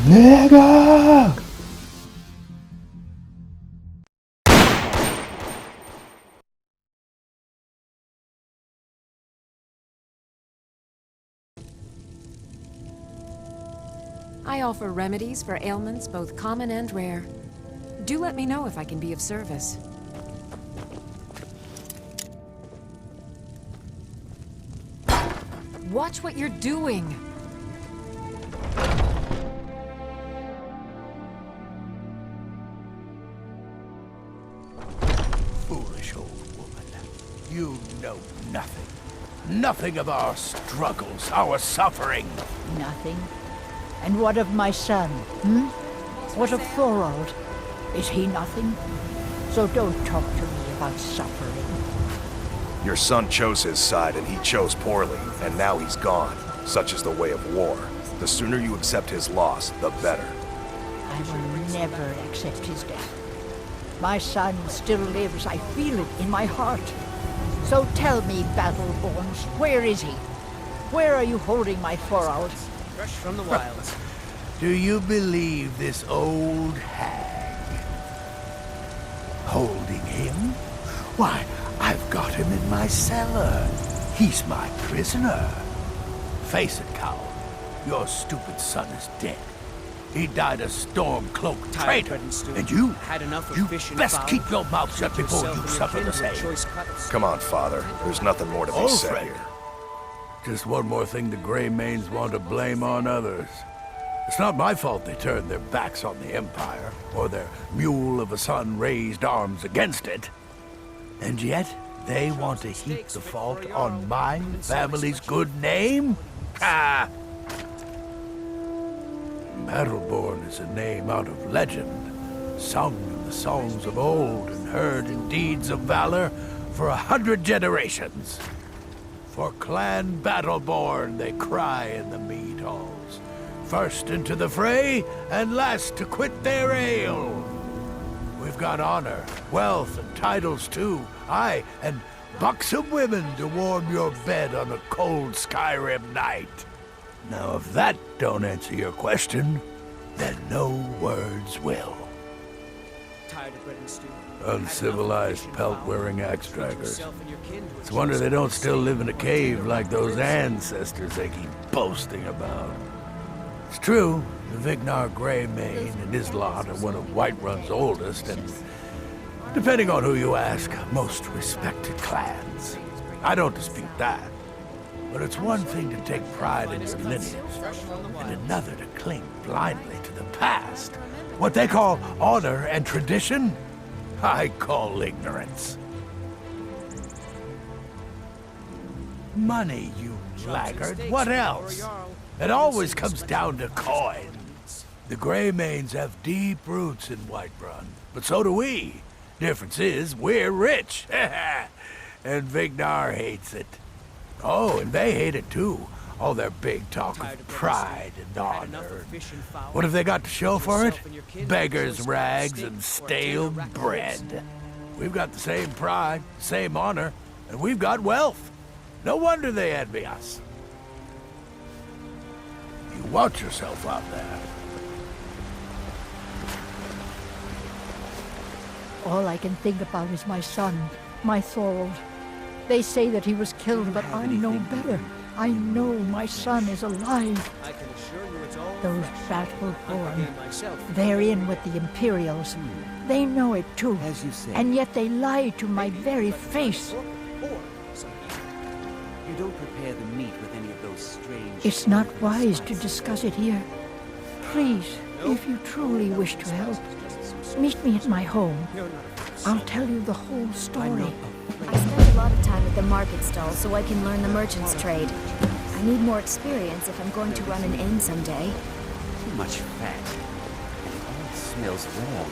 Nigga! I offer remedies for ailments both common and rare. Do let me know if I can be of service. Watch what you're doing! Foolish old woman. You know nothing. Nothing of our struggles, our suffering. Nothing. And what of my son, hmm? What of Thorold? Is he nothing? So don't talk to me about suffering. Your son chose his side, and he chose poorly, and now he's gone. Such is the way of war. The sooner you accept his loss, the better. I will never accept his death. My son still lives. I feel it in my heart. So tell me, Battleborns, where is he? Where are you holding my Thorold? Fresh from the wilds. Do you believe this old hag? Holding him? Why, I've got him in my cellar. He's my prisoner. Face it, coward. Your stupid son is dead. He died a storm-cloaked traitor. And you? Had enough of You fish and best fowl. keep your mouth shut Treat before yourself you and your suffer kin the with same. choice cuts. Come on, Father. There's nothing more to be Old said friend. here. Just one more thing the Greymanes want to blame on others. It's not my fault they turned their backs on the Empire, or their mule of a son raised arms against it. And yet, they want to heap the fault on my family's good name? Ah! Battleborn is a name out of legend, sung in the songs of old and heard in deeds of valor for 100 generations. For Clan Battleborn they cry in the mead halls, first into the fray and last to quit their ale. We've got honor, wealth, and titles too, aye, and buxom women to warm your bed on a cold Skyrim night. Now, if that don't answer your question, then no words will. Tired of bread and stew. Uncivilized pelt-wearing axe-draggers. It's a wonder they don't still live in a cave like those ancestors they keep boasting about. It's true, the Vignar Greymane and his lot are one of Whiterun's oldest and, depending on who you ask, most respected clans. I don't dispute that. But it's one thing to take pride in your lineage, and another to cling blindly to the past. What they call honor and tradition, I call ignorance. Money, you laggard. What else? It always comes down to coins. The Greymanes have deep roots in Whiterun, but so do we. Difference is, we're rich. And Vignar hates it. Oh, and they hate it too. All their big talk of pride and honor. What have they got to show for it? Beggars' rags and stale bread. We've got the same pride, same honor, and we've got wealth. No wonder they envy us. You watch yourself out there. All I can think about is my son, my Thorold. They say that he was killed, but I know better. I know my son is alive. I can assure you it's all Those fresh. I'm Battleborn, myself. they're in with the Imperials. They know it too. As you say. And yet they lie to my very face. Or some You don't prepare the meat with any of those strange... It's not wise to discuss it here. Please, if you truly wish to help, meet me at my home. I'll tell you the whole story. I spend a lot of time at the market stall so I can learn the merchant's trade. I need more experience if I'm going to run an inn someday. Too much fat. And it all smells wrong.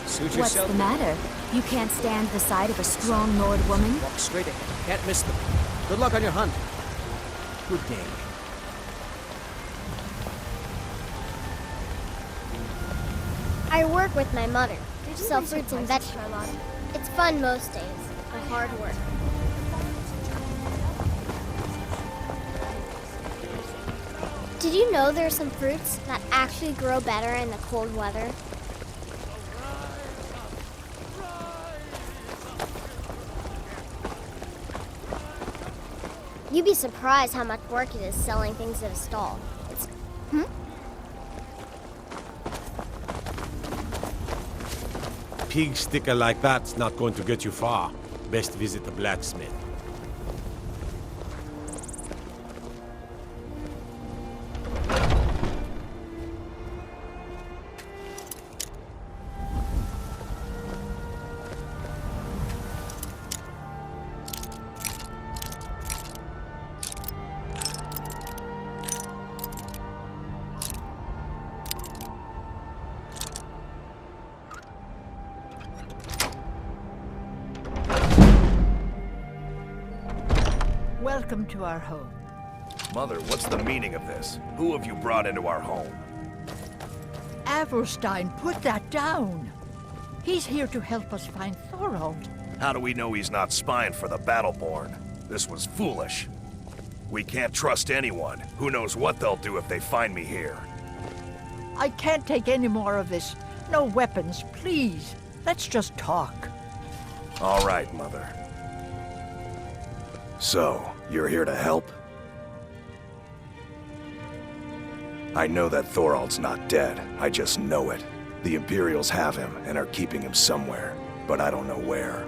Suit What's yourself. the matter? You can't stand the sight of a strong Nord woman? Walk straight ahead. Can't miss them. Good luck on your hunt. Good day. I work with my mother. Sell fruits and vegetables. It's fun most days, but hard work. Did you know there are some fruits that actually grow better in the cold weather? You'd be surprised how much work it is selling things at a stall. It's... Pig sticker like that's not going to get you far. Best visit the blacksmith. Welcome to our home. Mother, what's the meaning of this? Who have you brought into our home? Avelstein, put that down. He's here to help us find Thorald. How do we know he's not spying for the Battleborn? This was foolish. We can't trust anyone. Who knows what they'll do if they find me here. I can't take any more of this. No weapons, please. Let's just talk. All right, Mother. So, you're here to help? I know that Thorald's not dead. I just know it. The Imperials have him and are keeping him somewhere, but I don't know where.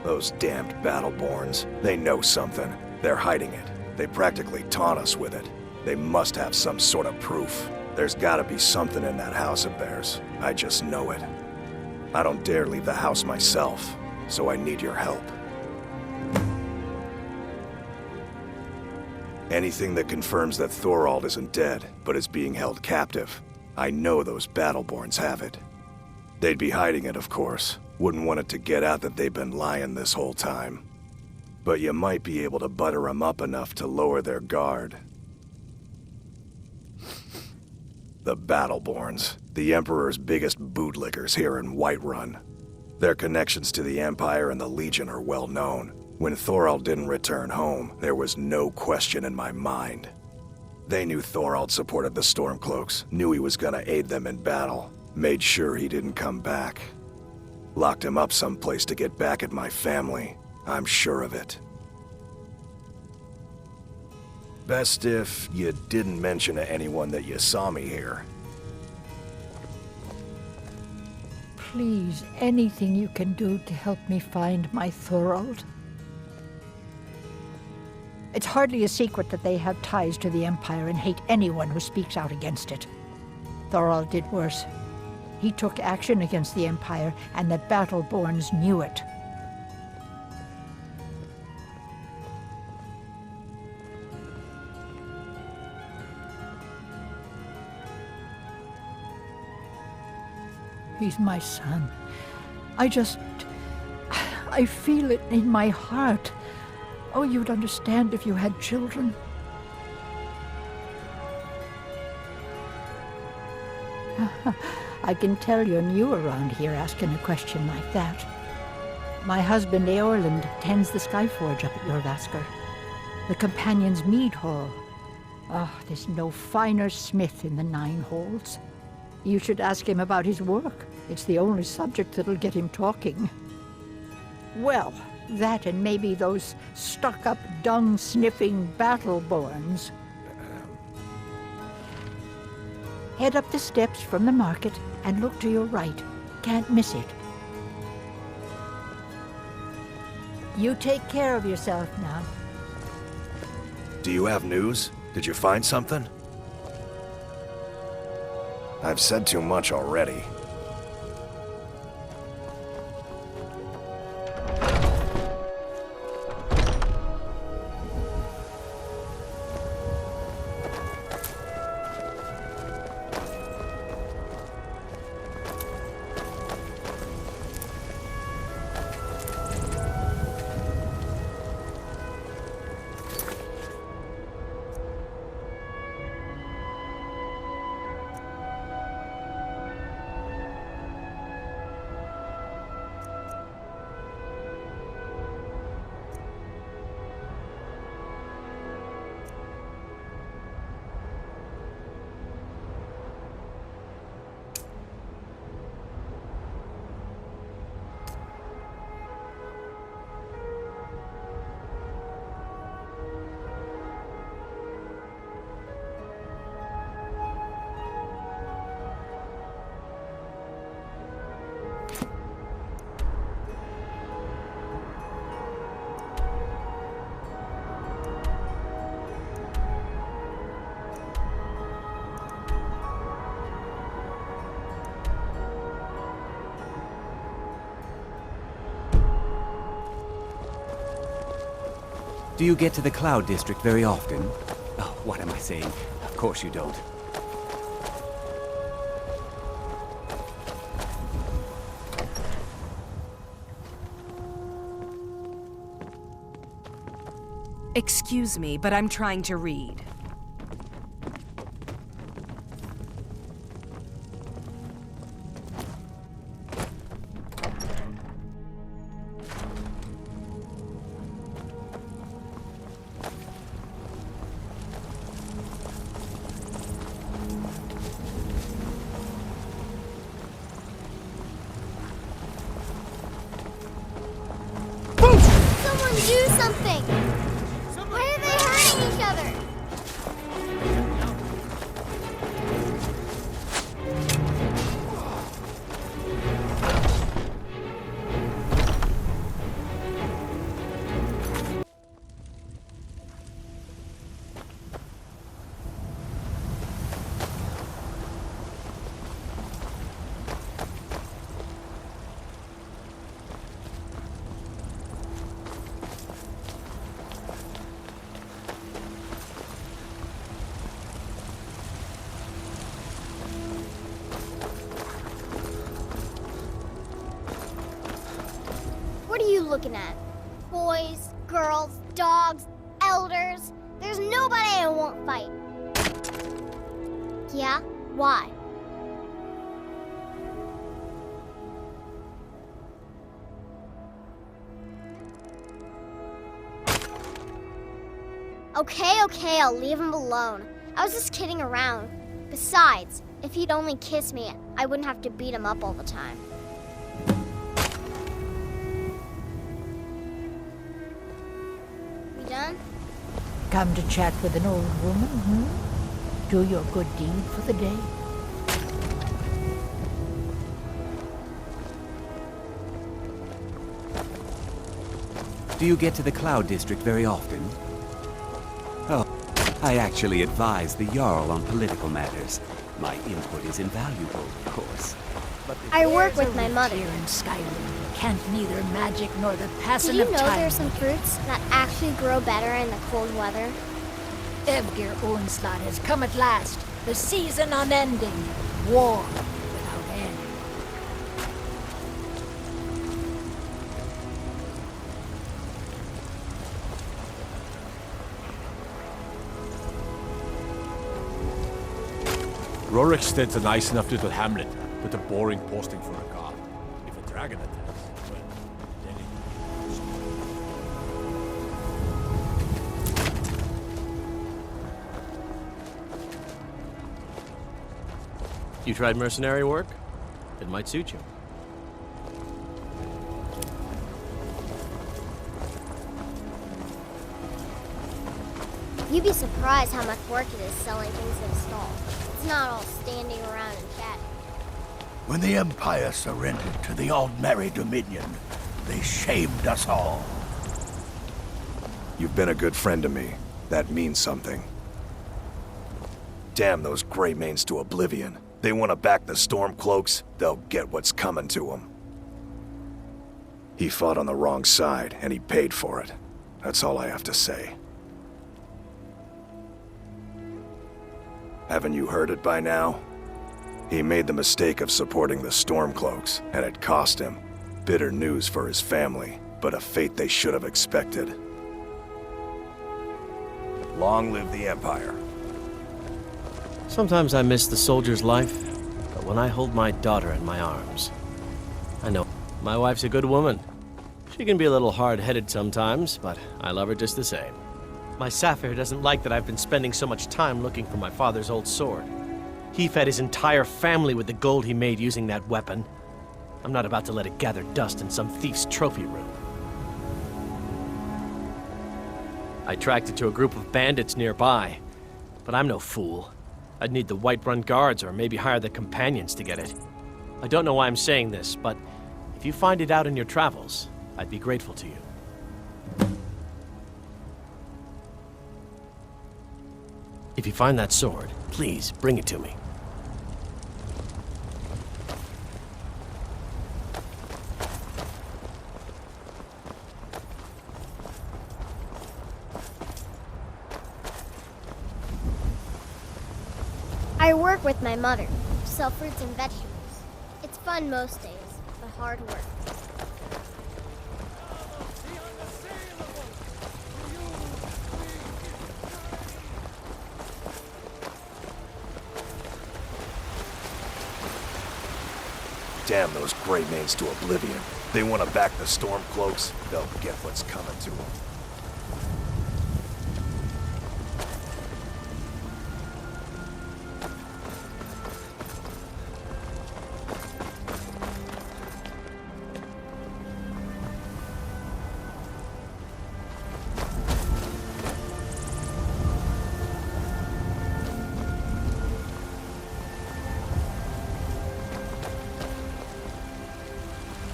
Those damned Battleborns, they know something. They're hiding it. They practically taunt us with it. They must have some sort of proof. There's gotta be something in that house of theirs. I just know it. I don't dare leave the house myself, so I need your help. Anything that confirms that Thorald isn't dead, but is being held captive. I know those Battleborns have it. They'd be hiding it, of course. Wouldn't want it to get out that they've been lying this whole time. But you might be able to butter them up enough to lower their guard. The Battleborns, the Emperor's biggest bootlickers here in Whiterun. Their connections to the Empire and the Legion are well known. When Thorald didn't return home, there was no question in my mind. They knew Thorald supported the Stormcloaks, knew he was gonna aid them in battle, made sure he didn't come back. Locked him up someplace to get back at my family. I'm sure of it. Best if you didn't mention to anyone that you saw me here. Please, anything you can do to help me find my Thorald? It's hardly a secret that they have ties to the Empire and hate anyone who speaks out against it. Thorald did worse. He took action against the Empire, and the Battleborns knew it. He's my son. I feel it in my heart. Oh, you'd understand if you had children. I can tell you're new around here asking a question like that. My husband Eorland tends the Skyforge up at Jorvaskr, the Companion's Mead Hall. Oh, there's no finer smith in the Nine Halls. You should ask him about his work. It's the only subject that'll get him talking. Well, that and maybe those stuck-up, dung-sniffing Battleborns. Head up the steps from the market and look to your right. Can't miss it. You take care of yourself now. Do you have news? Did you find something? I've said too much already. Do you get to the Cloud District very often? Oh, what am I saying? Of course you don't. Excuse me, but I'm trying to read. Someone do something! Why are they hurting each other? What are you looking at? Boys, girls, dogs, elders. There's nobody I won't fight. Yeah? Why? Okay, I'll leave him alone. I was just kidding around. Besides, if he'd only kiss me, I wouldn't have to beat him up all the time. You done? Come to chat with an old woman, hmm? Do your good deed for the day. Do you get to the Cloud District very often? Oh, I actually advise the Jarl on political matters. My input is invaluable, of course. I work with my mother. Here in Skyrim, can't neither magic nor the Did passing you of know time. there's some fruits that actually grow better in the cold weather? Evgir Onslaught has come at last. The season unending. War without end. Roriksted's a nice enough little hamlet, but a boring posting for a god. If a dragon attacks, well, then You tried mercenary work? It might suit you. You'd be surprised how much work it is selling things in a stall. It's not all standing around and chatting. When the Empire surrendered to the Aldmeri Dominion, they shamed us all. You've been a good friend to me. That means something. Damn those Greymanes to oblivion. They want to back the Stormcloaks, they'll get what's coming to them. He fought on the wrong side, and he paid for it. That's all I have to say. Haven't you heard it by now? He made the mistake of supporting the Stormcloaks, and it cost him. Bitter news for his family, but a fate they should have expected. Long live the Empire. Sometimes I miss the soldier's life, but when I hold my daughter in my arms, I know my wife's a good woman. She can be a little hard-headed sometimes, but I love her just the same. My Sapphire doesn't like that I've been spending so much time looking for my father's old sword. He fed his entire family with the gold he made using that weapon. I'm not about to let it gather dust in some thief's trophy room. I tracked it to a group of bandits nearby, but I'm no fool. I'd need the Whiterun guards or maybe hire the companions to get it. I don't know why I'm saying this, but if you find it out in your travels, I'd be grateful to you. If you find that sword, please bring it to me. I work with my mother, sell fruits and vegetables. It's fun most days, but hard work. Damn those Grey Manes to oblivion. They want to back the Stormcloaks, they'll get what's coming to them.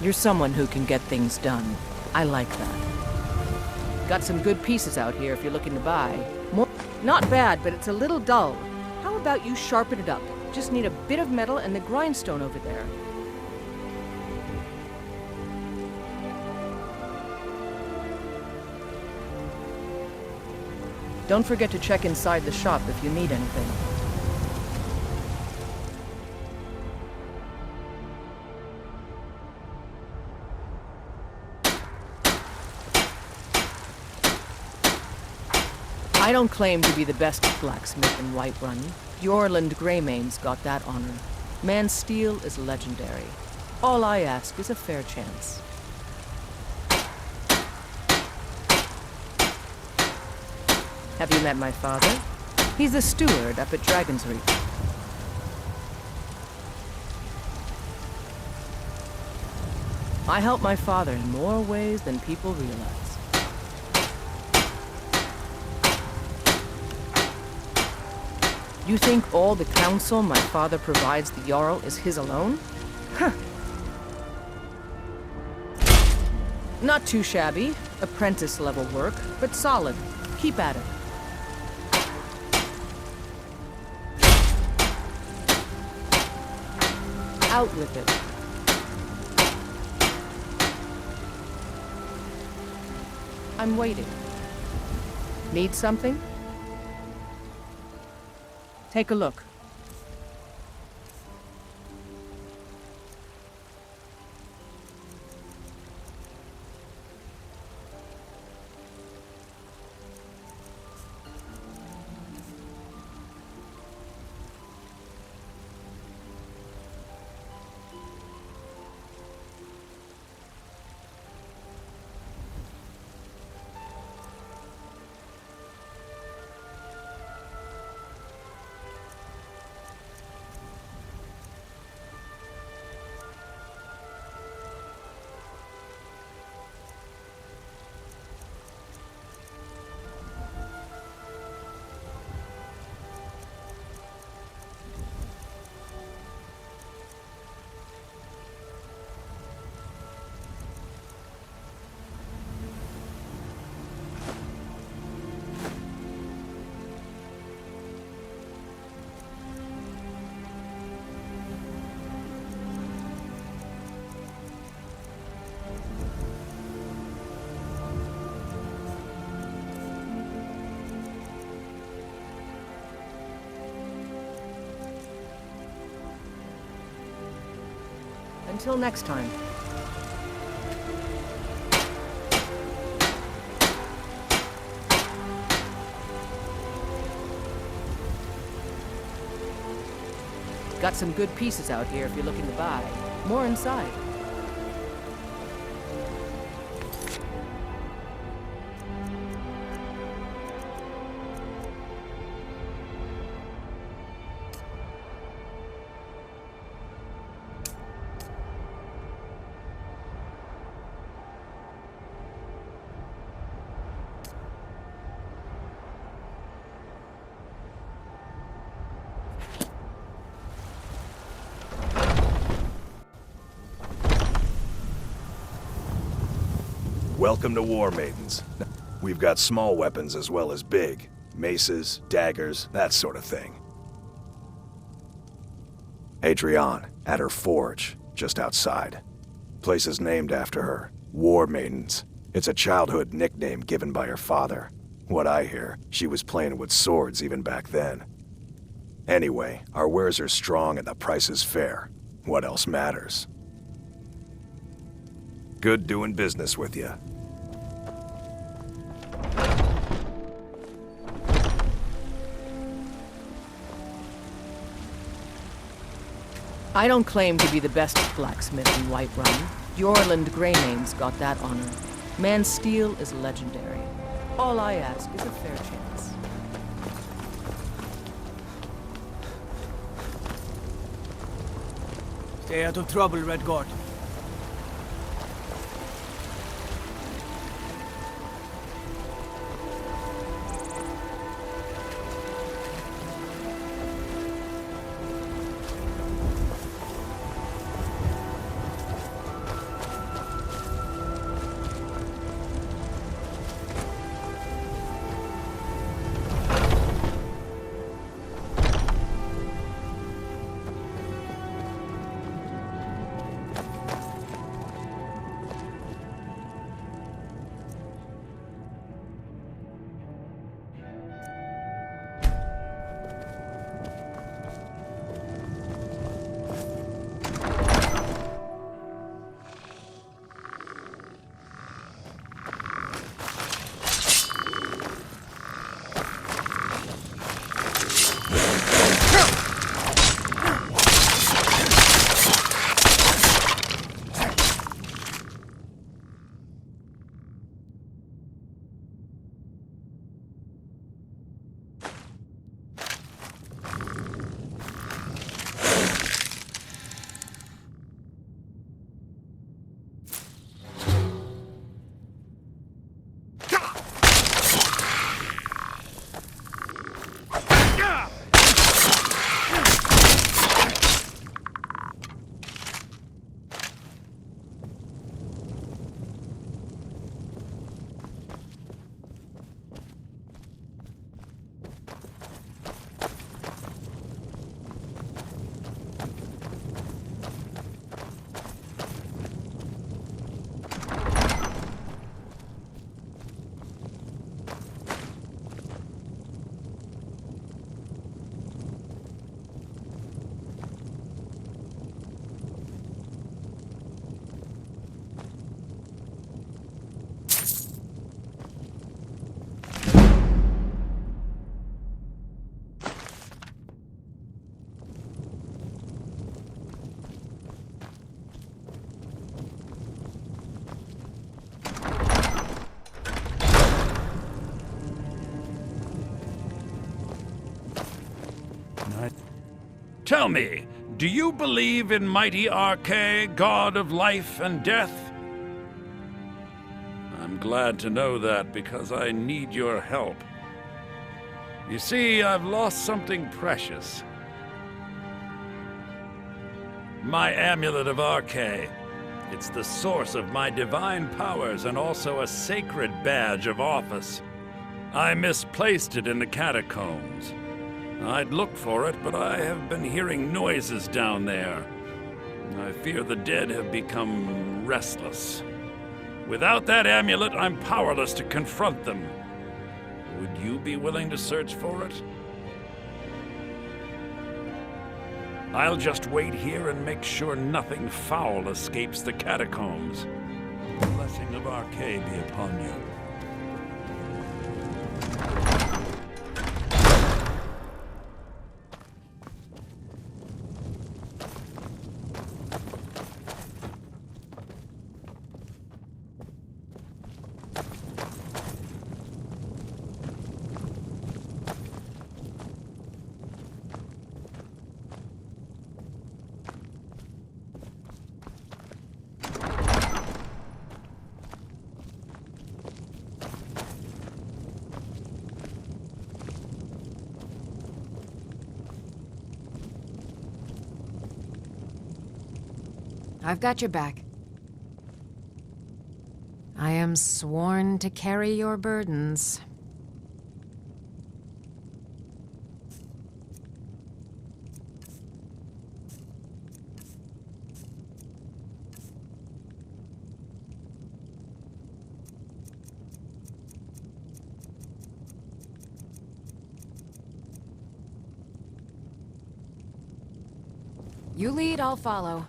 You're someone who can get things done. I like that. Got some good pieces out here if you're looking to buy. More. Not bad, but it's a little dull. How about you sharpen it up? Just need a bit of metal and the grindstone over there. Don't forget to check inside the shop if you need anything. I don't claim to be the best blacksmith in Whiterun. Bjorland Greymane's got that honor. Man's steel is legendary. All I ask is a fair chance. Have you met my father? He's the steward up at Dragon's Reach. I help my father in more ways than people realize. You think all the counsel my father provides the Jarl is his alone? Huh. Not too shabby. Apprentice-level work, but solid. Keep at it. Out with it. I'm waiting. Need something? Take a look. Until next time. Got some good pieces out here if you're looking to buy. More inside. Welcome to War Maidens. We've got small weapons as well as big. Maces, daggers, that sort of thing. Adrienne, at her forge, just outside. Place is named after her. War Maidens. It's a childhood nickname given by her father. What I hear, she was playing with swords even back then. Anyway, our wares are strong and the price is fair. What else matters? Good doing business with you. I don't claim to be the best blacksmith in Whiterun. Jorland Greymane's got that honor. Man's steel is legendary. All I ask is a fair chance. Stay out of trouble, Redguard. Tell me, do you believe in mighty Arche, god of life and death? I'm glad to know that because I need your help. You see, I've lost something precious. My amulet of Arche. It's the source of my divine powers and also a sacred badge of office. I misplaced it in the catacombs. I'd look for it, but I have been hearing noises down there. I fear the dead have become restless. Without that amulet, I'm powerless to confront them. Would you be willing to search for it? I'll just wait here and make sure nothing foul escapes the catacombs. The blessing of Arche be upon you. I've got your back. I am sworn to carry your burdens. You lead, I'll follow.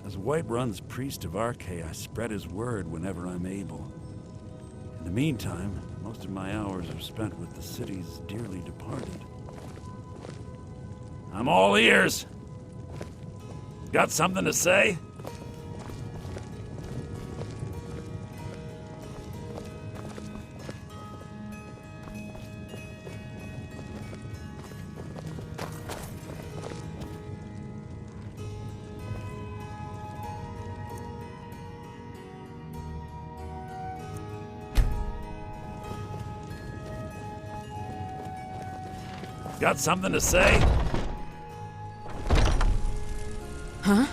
As Whiterun's priest of Arkay, I spread his word whenever I'm able. In the meantime, most of my hours are spent with the city's dearly departed. I'm all ears! Got something to say? Got something to say? Huh?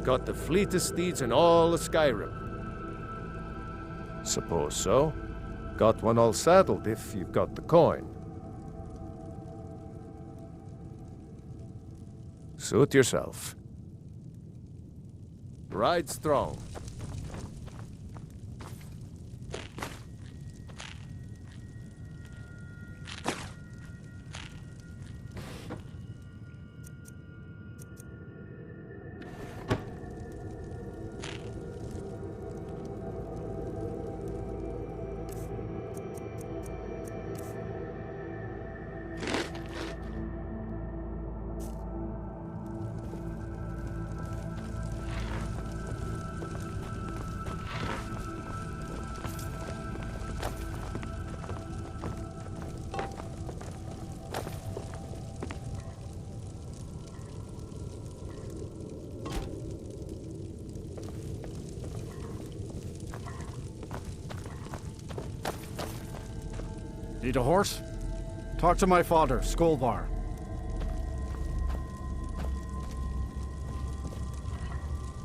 Got the fleetest steeds in all of Skyrim. Suppose so. Got one all saddled if you've got the coin. Suit yourself. Ride strong. Need a horse? Talk to my father, Skolvar.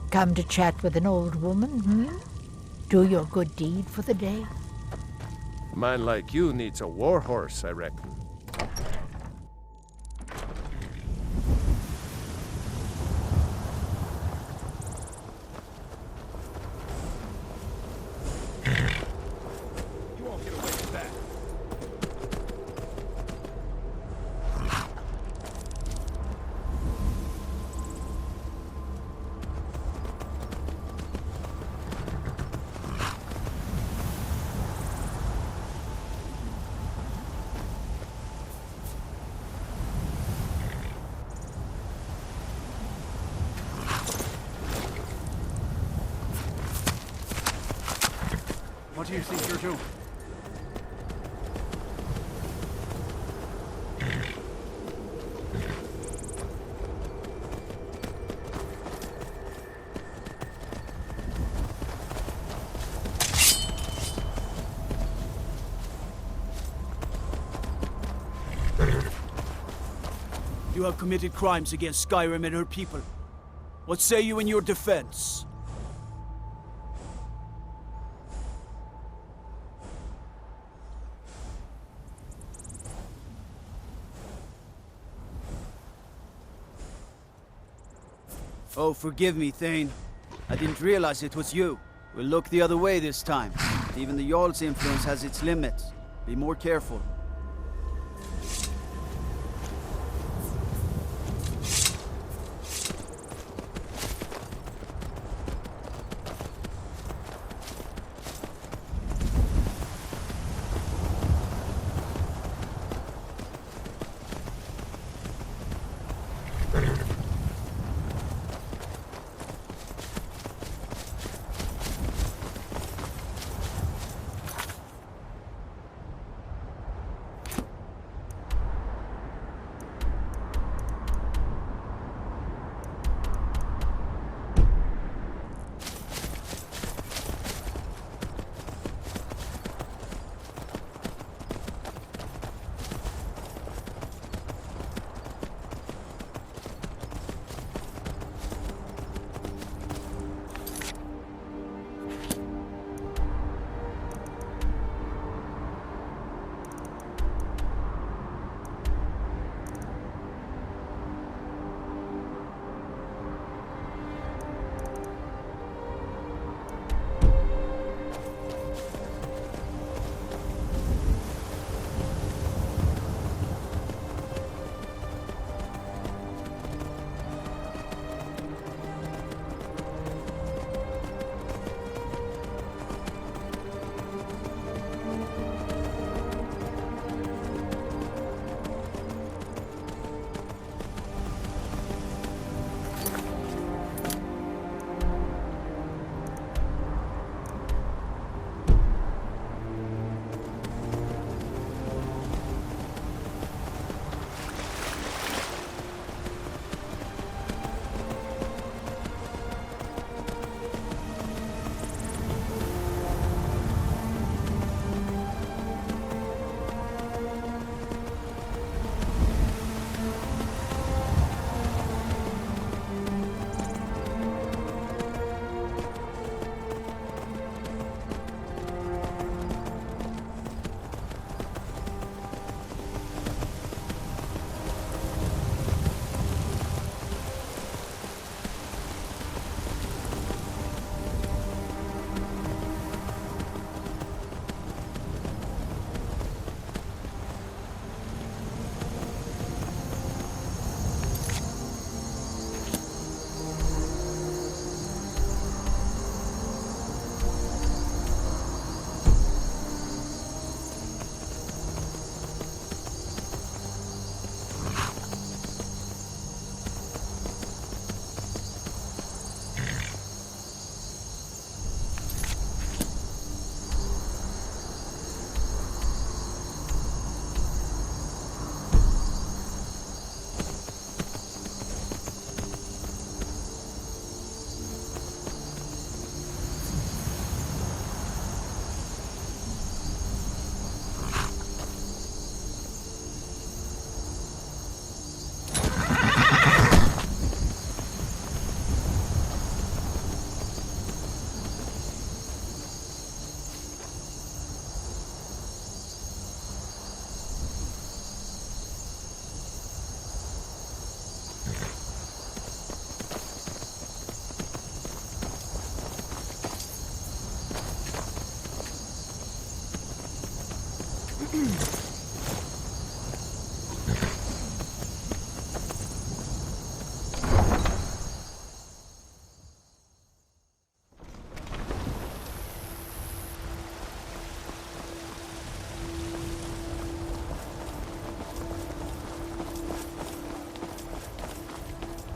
Come to chat with an old woman, hmm? Do your good deed for the day. A man like you needs a war horse, I reckon. You won't get away with that. What do you think you're doing? You have committed crimes against Skyrim and her people. What say you in your defense? Oh, forgive me, Thane. I didn't realize it was you. We'll look the other way this time. Even the Jarl's influence has its limits. Be more careful.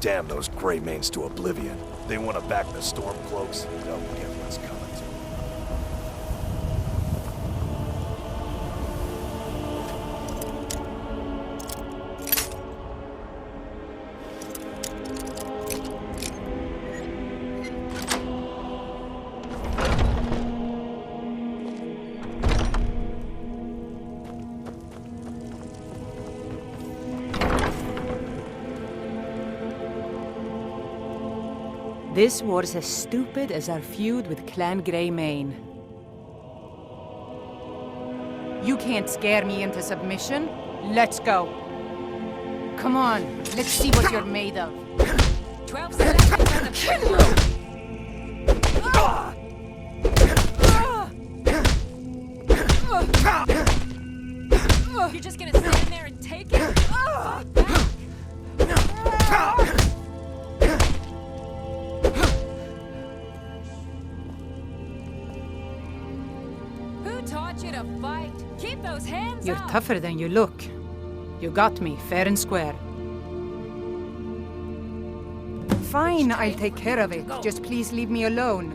Damn those Grey Manes to oblivion. They want to back the Stormcloaks. They'll get what's coming to them. This war's as stupid as our feud with Clan Greymane. You can't scare me into submission. Let's go. Come on, let's see what you're made of. 12 seconds on the trigger. You're just gonna stand there and take it? Fight back. Taught you to fight. Keep those hands You're up. tougher than you look. You got me, fair and square. Fine, I'll take care of it. Just please leave me alone.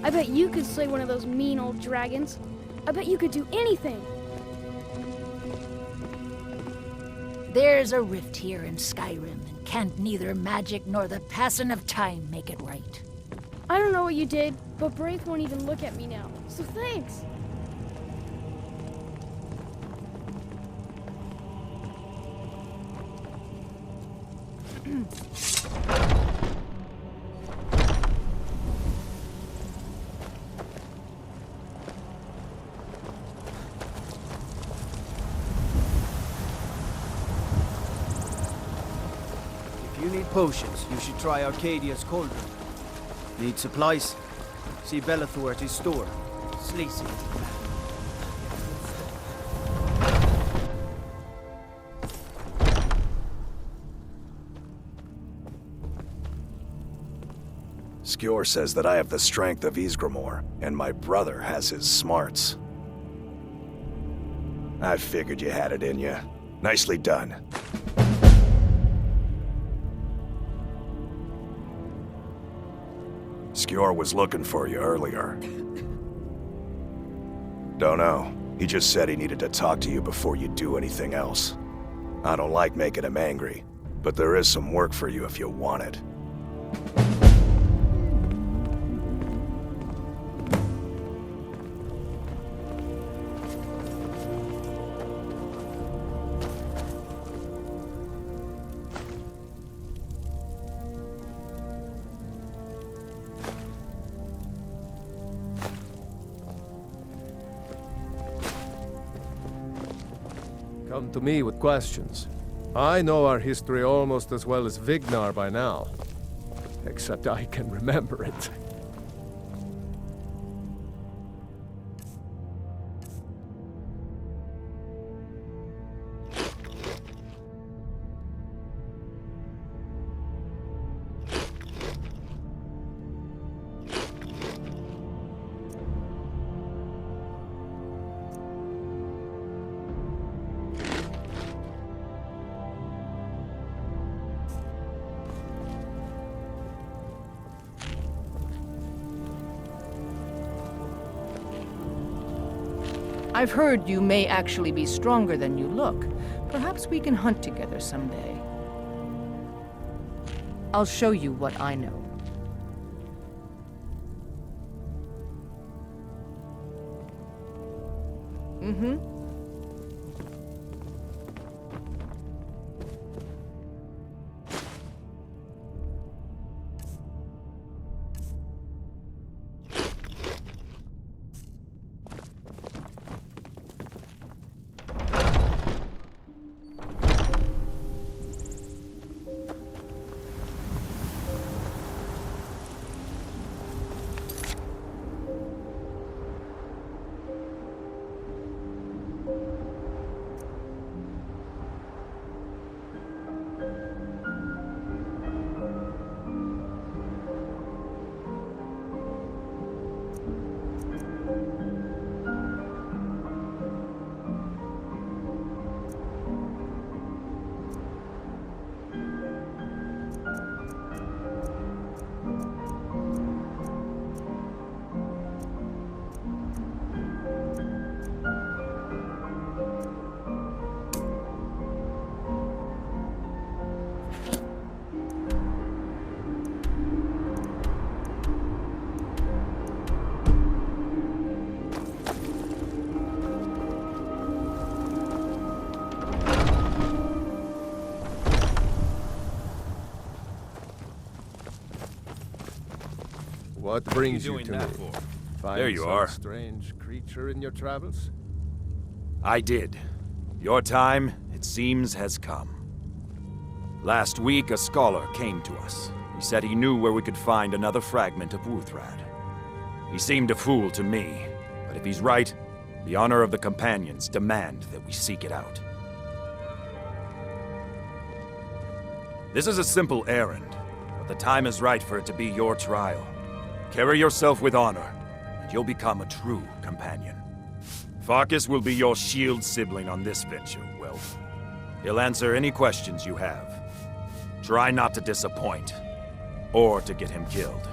I bet you could slay one of those mean old dragons. I bet you could do anything. There's a rift here in Skyrim, and can't neither magic nor the passing of time make it right. I don't know what you did, but Braith won't even look at me now, so thanks. If you need potions, you should try Arcadia's cauldron. Need supplies? See Bellathor at his store. Sleazy. Skjor says that I have the strength of Ysgramor, and my brother has his smarts. I figured you had it in you. Nicely done. Skjor was looking for you earlier. Don't know. He just said he needed to talk to you before you do anything else. I don't like making him angry, but there is some work for you if you want it. Come to me with questions. I know our history almost as well as Vignar by now. Except I can remember it. I've heard you may actually be stronger than you look. Perhaps we can hunt together someday. I'll show you what I know. Mm-hmm. What brings you doing to that me? for? Find There you some are. strange creature in your travels? I did. Your time, it seems, has come. Last week, a scholar came to us. He said he knew where we could find another fragment of Wuthrad. He seemed a fool to me, but if he's right, the honor of the Companions demand that we seek it out. This is a simple errand, but the time is right for it to be your trial. Carry yourself with honor, and you'll become a true companion. Farkas will be your shield sibling on this venture, Welf. He'll answer any questions you have. Try not to disappoint, or to get him killed.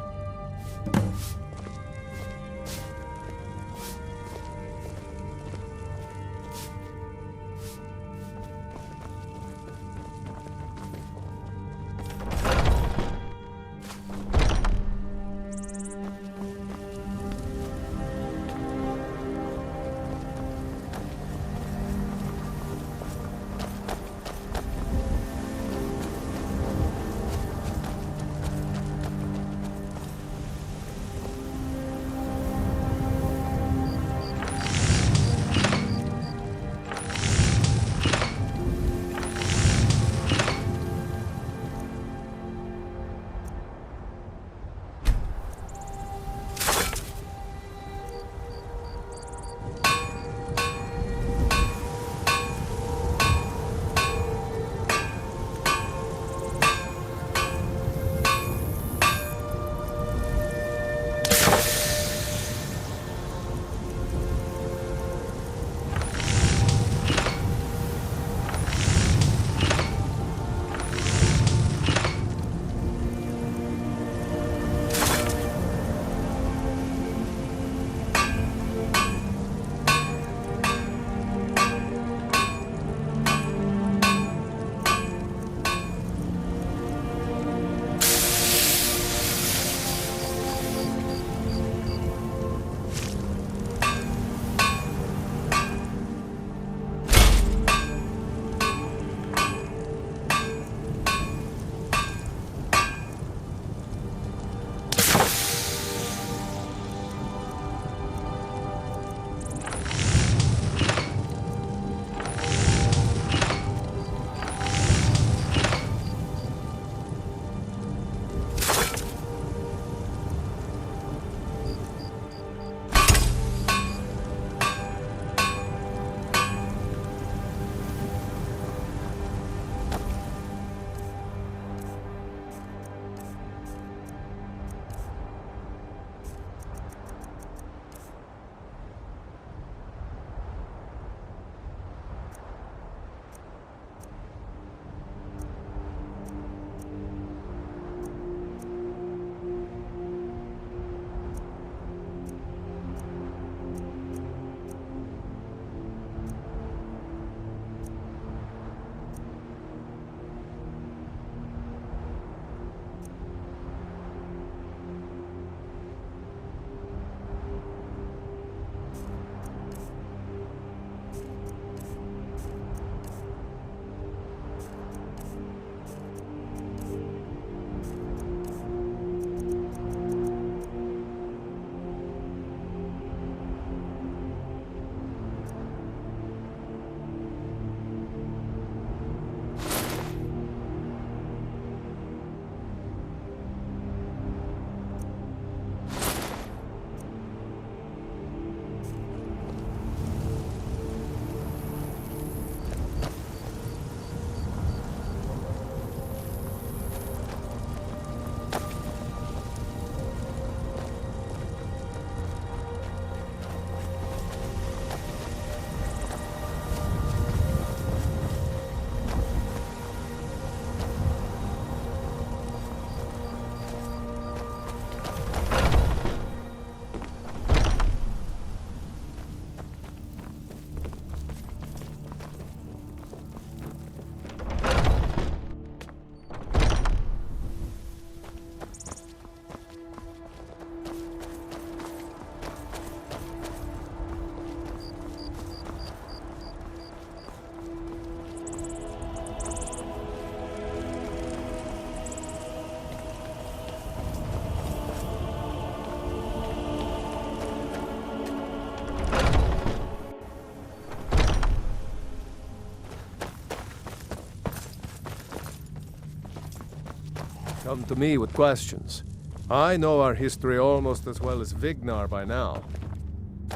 Come to me with questions. I know our history almost as well as Vignar by now.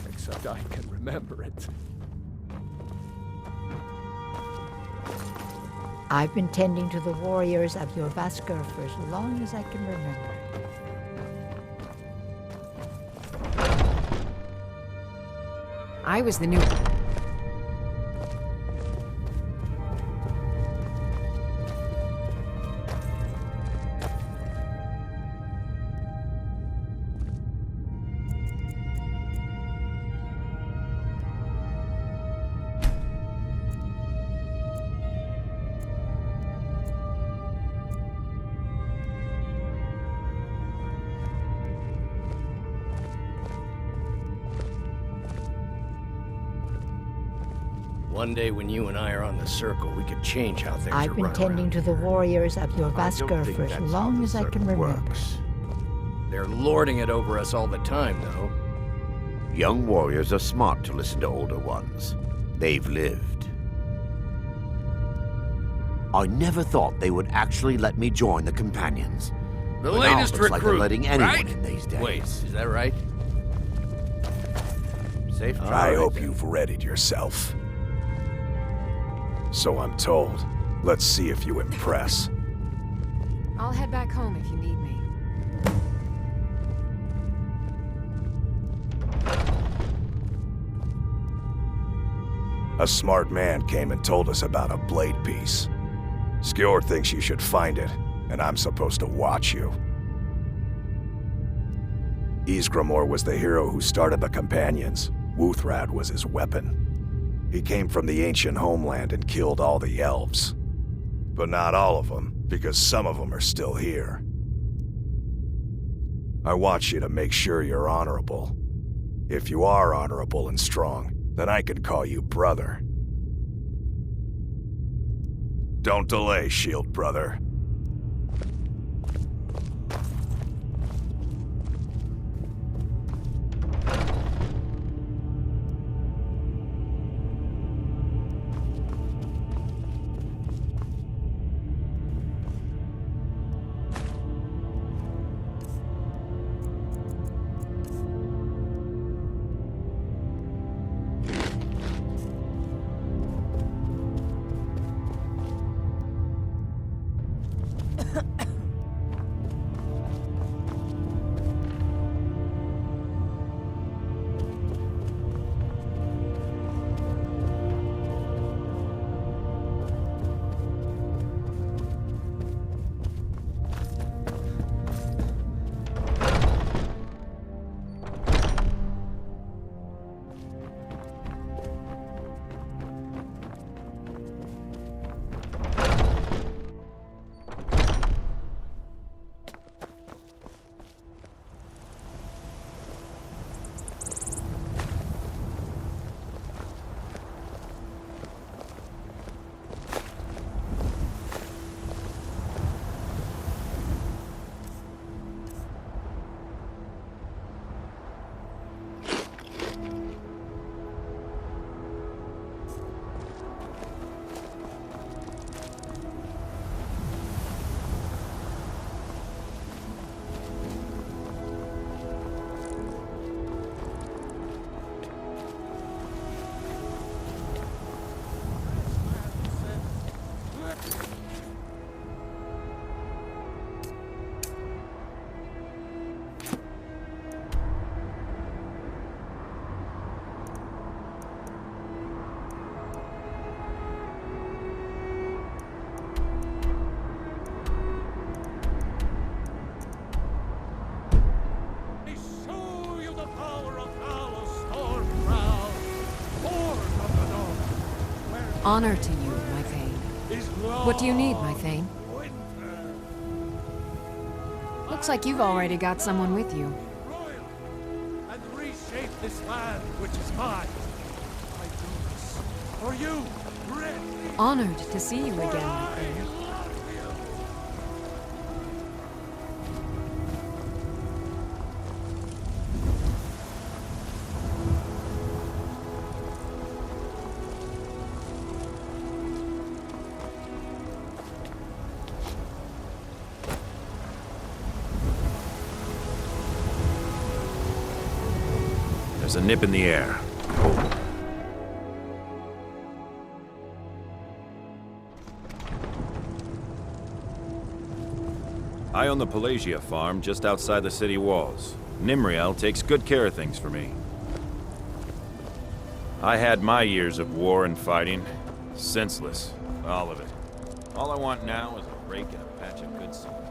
Except I can remember it. I've been tending to the warriors of your Vaskr for as long as I can remember. I was the new... One day when you and I are on the circle, we could change how things are I've been run tending around to the here. warriors of your I don't Vaskr think for as that's long how as the I can circle remember. works. They're lording it over us all the time, though. Young warriors are smart to listen to older ones. They've lived. I never thought they would actually let me join the companions. The But now it latest looks like they're recruit, letting anyone right? in these days. Wait, is that right? Safe. I hope you've readied yourself. So I'm told. Let's see if you impress. I'll head back home if you need me. A smart man came and told us about a blade piece. Skjor thinks you should find it, and I'm supposed to watch you. Ysgramor was the hero who started the Companions. Wuthrad was his weapon. He came from the ancient homeland and killed all the elves. But not all of them, because some of them are still here. I want you to make sure you're honorable. If you are honorable and strong, then I can call you brother. Don't delay, Shield Brother. Honor to you, my Thane. What do you need, my Thane? Looks like you've already got someone with you. And reshape this land, which is mine. I do this for you, Red. Honored to see you again, my Thane. There's a nip in the air. Oh. I own the Pelagia farm just outside the city walls. Nimriel takes good care of things for me. I had my years of war and fighting. Senseless. All of it. All I want now is a rake and a patch of good soil.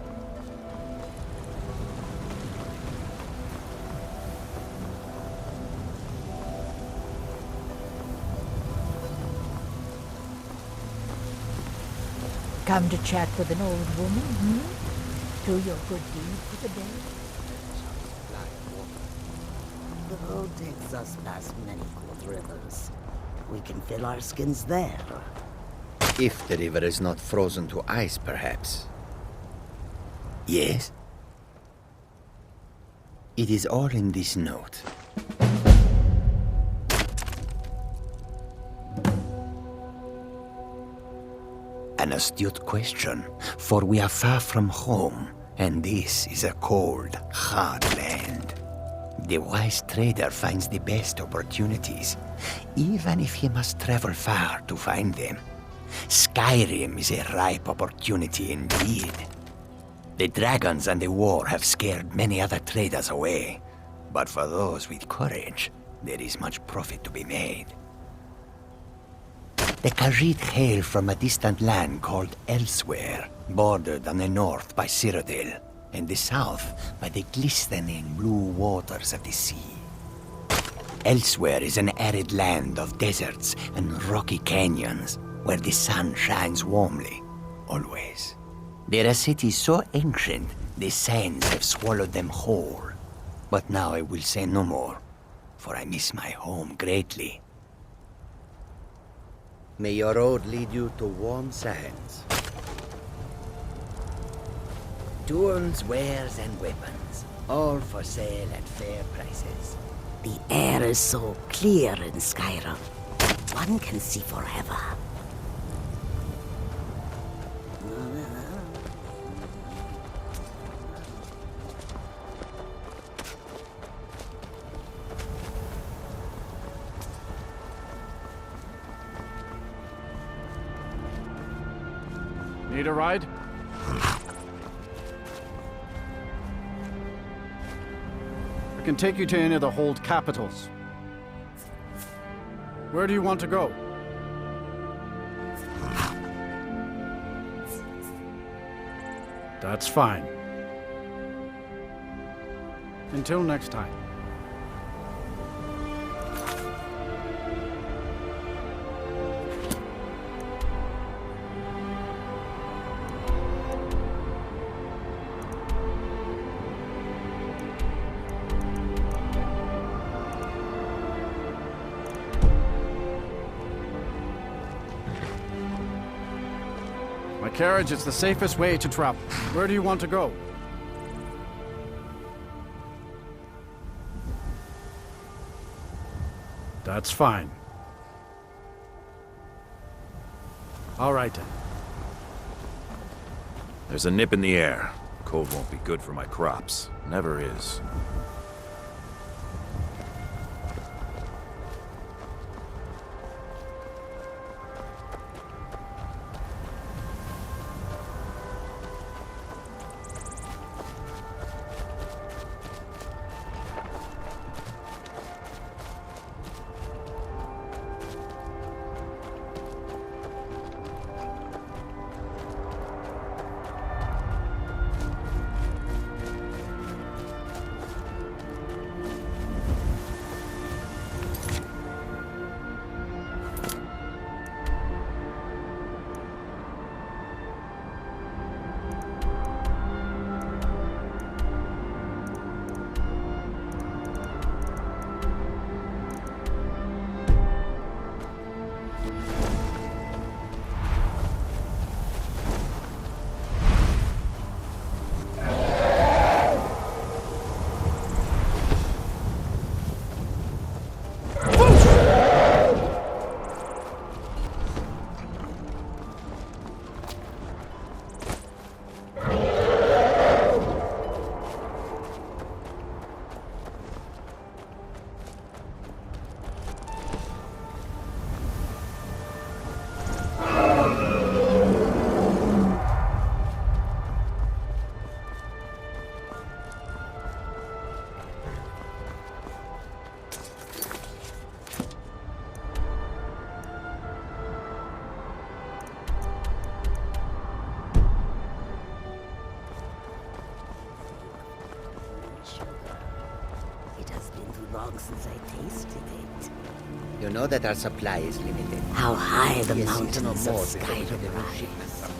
Come to chat with an old woman, hmm? Do your good deed for the day? The road takes us past many cold rivers. We can fill our skins there. If the river is not frozen to ice, perhaps. Yes? It is all in this note. An astute question, for we are far from home, and this is a cold, hard land. The wise trader finds the best opportunities, even if he must travel far to find them. Skyrim is a ripe opportunity indeed. The dragons and the war have scared many other traders away, but for those with courage, there is much profit to be made. The Khajiit hail from a distant land called Elsewhere, bordered on the north by Cyrodiil, and the south by the glistening blue waters of the sea. Elsewhere is an arid land of deserts and rocky canyons, where the sun shines warmly, always. There are cities so ancient, the sands have swallowed them whole. But now I will say no more, for I miss my home greatly. May your road lead you to warm sands. Tools, wares, and weapons, all for sale at fair prices. The air is so clear in Skyrim. One can see forever. Need a ride? I can take you to any of the hold capitals. Where do you want to go? That's fine. Until next time. My carriage is the safest way to travel. Where do you want to go? That's fine. All right then. There's a nip in the air. Cold won't be good for my crops. Never is. long since I tasted it. You know that our supply is limited. How high the Yes, mountains no of more Skyrim before the rise.